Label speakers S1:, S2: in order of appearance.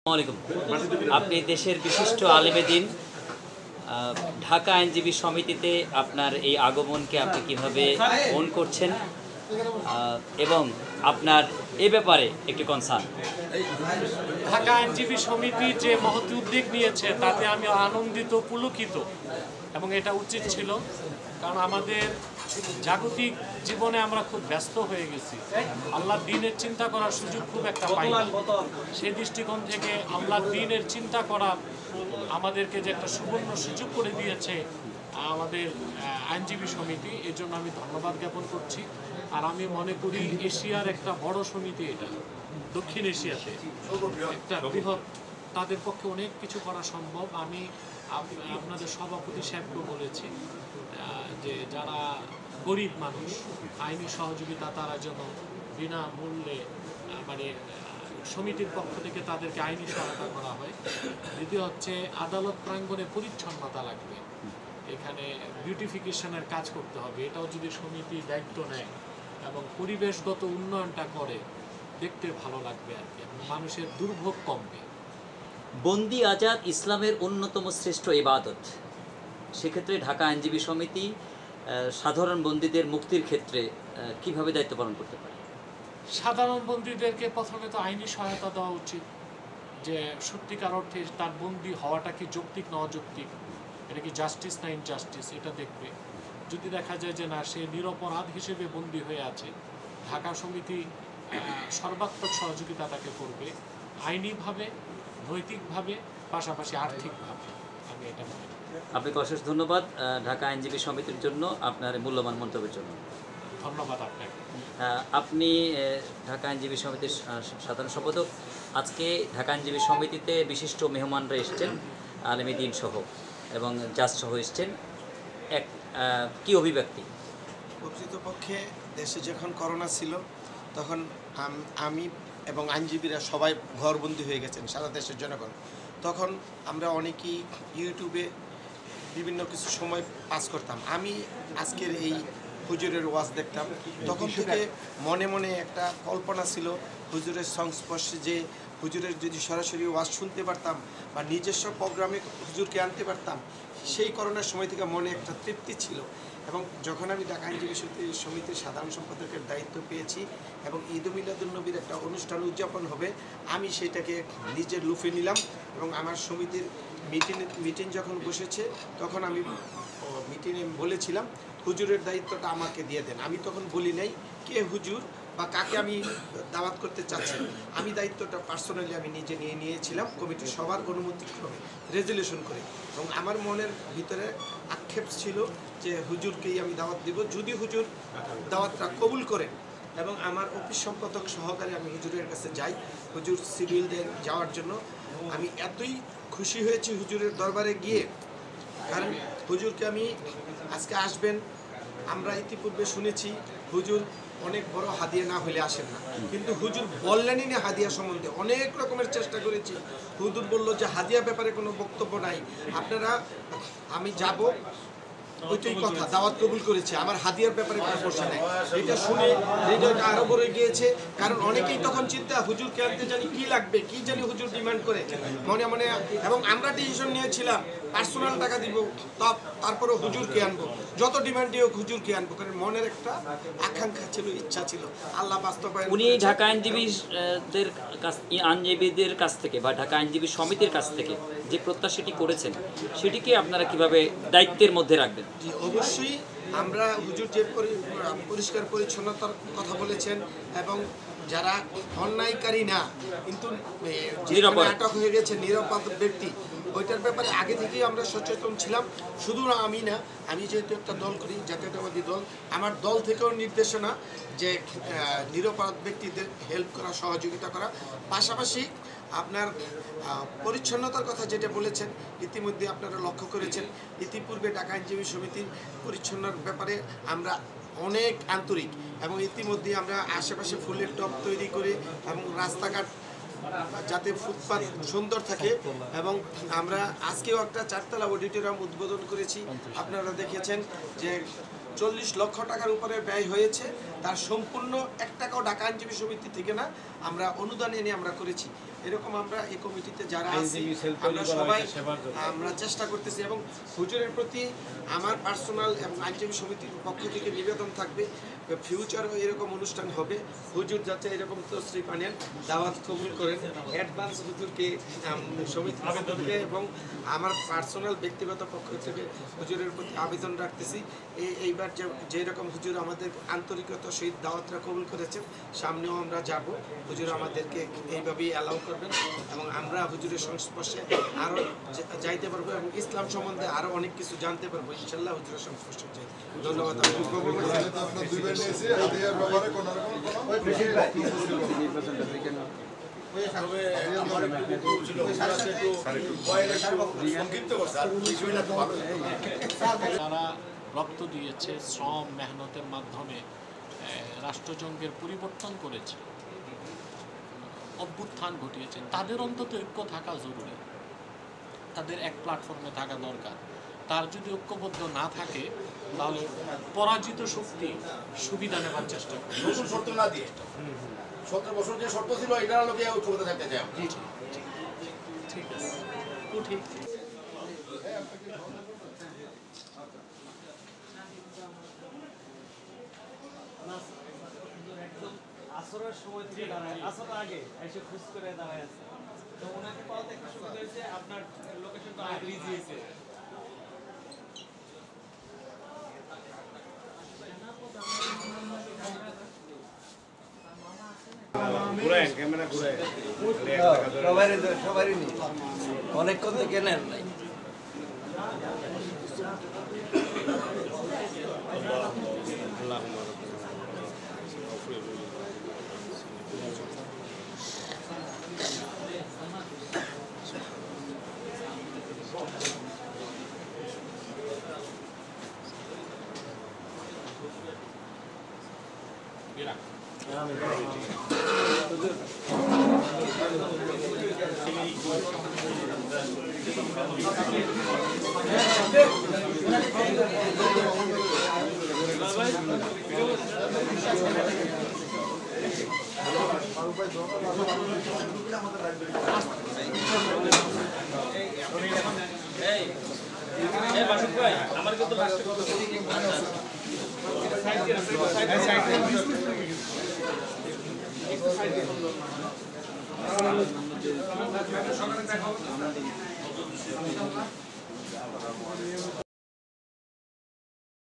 S1: আসসালামু আলাইকুম। আপনি দেশের বিশিষ্ট আলেমে দ্বীন, ঢাকা আইনজীবী সমিতিতে আপনার এই আগমনকে আপনি কিভাবে গ্রহণ করছেন এবং আপনার এ ব্যাপারে একটি কনসার্ন।
S2: ঢাকা আইনজীবী সমিতি যে মহৎ উদ্যোগ নিয়েছে তাতে আমি আনন্দিত, পুলকিত, এবং এটা উচিত ছিল। কারণ আমাদের জাগতিক জীবনে আমরা খুব ব্যস্ত হয়ে গেছি, আল্লাহর দ্বীনের চিন্তা করার সুযোগ খুব একটা পাই না। সেই দৃষ্টিকোণ থেকে আল্লাহর দ্বীনের চিন্তা করার আমাদেরকে যে একটা সুবর্ণ সুযোগ করে দিয়েছে আমাদের আইনজীবী সমিতি, এর জন্য আমি ধন্যবাদ জ্ঞাপন করছি। আর আমি মনে করি এশিয়ার একটা বড় সমিতি, এটা দক্ষিণ এশিয়াতে একটা বৃহৎ, তাদের পক্ষে অনেক কিছু করা সম্ভব। আমি আপনাদের সভাপতি সাহেবকেও বলেছি যে যারা গরিব মানুষ, আইনি সহযোগিতা তারা যেন বিনামূল্যে মানে সমিতির পক্ষ থেকে তাদেরকে আইনি সহায়তা করা হয়। দ্বিতীয় হচ্ছে আদালত প্রাঙ্গণে পরিচ্ছন্নতা লাগবে, এখানে বিউটিফিকেশনের কাজ করতে হবে। এটাও যদি সমিতি দায়িত্ব নেয় এবং পরিবেশগত উন্নয়নটা করে, দেখতে ভালো লাগবে আর কি, মানুষের দুর্ভোগ কমবে।
S1: বন্দি আজাদ ইসলামের অন্যতম শ্রেষ্ঠ ইবাদত। সেক্ষেত্রে ঢাকা আইনজীবী সমিতি সাধারণ বন্দীদের মুক্তির ক্ষেত্রে কিভাবে দায়িত্ব পালন করতে পারে?
S2: সাধারণ বন্দীদেরকে প্রথমে তো আইনি সহায়তা দেওয়া উচিত, যে সত্যিকার অর্থে তার বন্দী হওয়াটা কি যৌক্তিক না অযৌক্তিক, এটা কি জাস্টিস না ইনজাস্টিস, এটা দেখবে। যদি দেখা যায় যে না, সে নিরপরাধ হিসেবে বন্দী হয়ে আছে, ঢাকা সমিতি সর্বাত্মক সহযোগিতা তাকে করবে, আইনিভাবে, নৈতিকভাবে, পাশাপাশি আর্থিকভাবে। আমি এটা মনে করি।
S1: আপনাকে অশেষ ধন্যবাদ ঢাকা আইনজীবী সমিতির জন্য, আপনার মূল্যবান মন্তব্যের জন্য।
S2: ধন্যবাদ আপনাকে।
S1: আপনি ঢাকা আইনজীবী সমিতির সাধারণ সম্পাদক। আজকে ঢাকা আইনজীবী সমিতিতে বিশিষ্ট মেহমানরা এসছেন, আলেমে দ্বীন সহ এবং জাজ সহ এসছেন। কি অভিব্যক্তি?
S3: প্রকৃতপক্ষে দেশে যখন করোনা ছিল তখন আমি এবং আইনজীবীরা সবাই ঘরবন্দি হয়ে গেছেন, সারা দেশের জনগণ। তখন আমরা অনেকেই ইউটিউবে বিভিন্ন কিছু সময় পাস করতাম। আমি আজকের এই হুজুরের ওয়াজ দেখতাম, তখন থেকে মনে মনে একটা কল্পনা ছিল হুজুরের সংস্পর্শে, যে হুজুরের যদি সরাসরি ওয়াজ শুনতে পারতাম বা নিজস্ব প্রোগ্রামে হুজুরকে আনতে পারতাম, সেই করোনার সময় থেকে মনে একটা তৃপ্তি ছিল। এবং যখন আমি ঢাকা আইনজীবী সমিতির সাধারণ সম্পাদকের দায়িত্ব পেয়েছি এবং ঈদ মিলাদুন্নবীর একটা অনুষ্ঠান উদযাপন হবে, আমি সেটাকে নিজের লুফে নিলাম। এবং আমার সমিতির মিটিং যখন বসেছে তখন আমি মিটিংয়ে বলেছিলাম হুজুরের দায়িত্বটা আমাকে দিয়ে দেন। আমি তখন বলি নাই কে হুজুর বা কাকে আমি দাওয়াত করতে চাচ্ছি, আমি দায়িত্বটা পার্সোনালি আমি নিজে নিয়েছিলাম কমিটির সবার অনুমতিক্রমে রেজুলেশন করে। এবং আমার মনের ভিতরে আক্ষেপ ছিল যে হুজুরকেই আমি দাওয়াত দিব, যদি হুজুর দাওয়াতটা কবুল করেন। এবং আমার অফিস সম্পাদক সহকারে আমি হুজুরের কাছে যাই হুজুর সিভিল দেন যাওয়ার জন্য। আমি এতই খুশি হয়েছি হুজুরের দরবারে গিয়ে, কারণ হুজুরকে আমি আজকে আসবেন, আমরা ইতিপূর্বে শুনেছি হুজুর অনেক বড় হাদিয়া না হলে আসেন না, কিন্তু হুজুর বললেনই না হাদিয়া সম্বন্ধে। অনেক রকমের চেষ্টা করেছি, হুজুর বললো যে হাদিয়া ব্যাপারে কোনো বক্তব্য নাই, আপনারা আমি যাব ওইটাই কথা, দাওয়াত কবুল করেছে, আমার হাদিয়ার ব্যাপারে কোনো প্রশ্ন নেই। এটা শুনে হৃদয়টা আরো বড় গিয়েছে, কারণ অনেকেই তখন চিন্তা হুজুরকে আনতে জানি কি লাগবে, কি জানি হুজুর ডিমান্ড করে মনে মনে। এবং আমরা ডিসিশন নিয়েছিলাম পার্সোনাল টাকা দিব, তারপরে হুজুরকে আনবো, যত ডিমান্ড হোক হুজুরকে আনবো, কারণ মনের একটা আকাঙ্ক্ষা ছিল, ইচ্ছা ছিল, আল্লাহ বাস্তবায়ন।
S1: উনি ঢাকা আইনজীবীদের কাছ থেকে বা ঢাকা আইনজীবী সমিতির কাছ থেকে যে প্রত্যাশাটি করেছেন, সেটিকে আপনারা কিভাবে দায়িত্বের মধ্যে রাখবেন?
S3: জি, অবশ্যই আমরা হুজুর যে পরিষ্কার পরিচ্ছন্নতার কথা বলেছেন এবং যারা অন্যায়কারী না কিন্তু আটক হয়ে গেছে নিরাপদ ব্যক্তি, ওইটার ব্যাপারে আগে থেকেই আমরা সচেতন ছিলাম। শুধু আমি না, আমি যেহেতু একটা দল করি, জাতীয়তাবাদী দল, আমার দল থেকেও নির্দেশনা যে নিরাপরাধ ব্যক্তিদের হেল্প করা, সহযোগিতা করা। পাশাপাশি আপনার পরিচ্ছন্নতার কথা যেটা বলেছেন, ইতিমধ্যে আপনারা লক্ষ্য করেছেন ইতিপূর্বে ঢাকা আইনজীবী সমিতির পরিচ্ছন্নতার ব্যাপারে আমরা অনেক আন্তরিক, এবং ইতিমধ্যে আমরা আশেপাশে ফুলের টব তৈরি করে এবং রাস্তাঘাট যাতে ফুটপাত সুন্দর থাকে। এবং আমরা আজকেও একটা 4তলা অডিটোরিয়াম উদ্বোধন করেছি, আপনারা দেখেছেন যে 40 লক্ষ টাকার উপরে ব্যয় হয়েছে, তার সম্পূর্ণ 1 টাকাও ঢাকা আইনজীবী সমিতি থেকে না, আমরা অনুদান এনে আমরা করেছি। এরকম আমরা এই কমিটিতে যারা আছি আমরা সবাই আমরা চেষ্টা করতেছি, এবং হুজুরের প্রতি আমার পার্সোনাল এবং আইনজীবী সমিতির পক্ষ থেকে নিবেদন থাকবে, ফিউচারও এরকম অনুষ্ঠান হবে, হুজুর যাতে এরকম তশরিফ আনেন, দাওয়াত কবুল করেন, অ্যাডভান্স হুজুরকে সমিতি থেকে এবং আমার পার্সোনাল ব্যক্তিগত পক্ষ থেকে হুজুরের প্রতি আবেদন রাখতেছি, এইবার যেরকম হুজুর আমাদের আন্তরিকতার সহিত দাওয়াতরা কবুল করেছেন, সামনেও আমরা যাব, হুজুর আমাদেরকে এইভাবেই অ্যালাউ করবেন এবং আমরা হুজুরের সংস্পর্শে আরও যাইতে পারবো এবং ইসলাম সম্বন্ধে আরও অনেক কিছু জানতে পারবো ইনশাল্লাহ হুজুরের সংস্পর্শে যাই। ধন্যবাদ।
S2: তারা রক্ত দিয়েছে, শ্রম মেহনতের মাধ্যমে রাষ্ট্রযন্ত্রের পরিবর্তন করেছে, অভ্যুত্থান ঘটিয়েছে, তাদের অন্তত ঐক্য থাকা জরুরি, তাদের এক প্ল্যাটফর্মে থাকা দরকার। তার যদি ঐক্যবদ্ধ না থাকে তাহলে পরাজিত শক্তি সুবিধা নেবার চেষ্টা করে।
S4: নতুন শর্ত না দিয়ে 17 বছর যে শর্ত ছিল এটার লোকে ঐক্যবদ্ধ থাকতে চাই।
S2: ঠিক আছে, উঠি।
S5: আসরের সময় থেকে দাঁড়ায়, আসরের আগে এসে খুশ করে দাঁড়ায় আছে, তো ওনাকে পাওয়াতে একটা সুবিধা হয়েছে, আপনার লোকেশনটা অনেক ইজি হয়েছে।
S6: সবারই নেই, অনেকক্ষণ থেকে নেন নাই।
S5: আমার কিন্তু লাস্টে কথা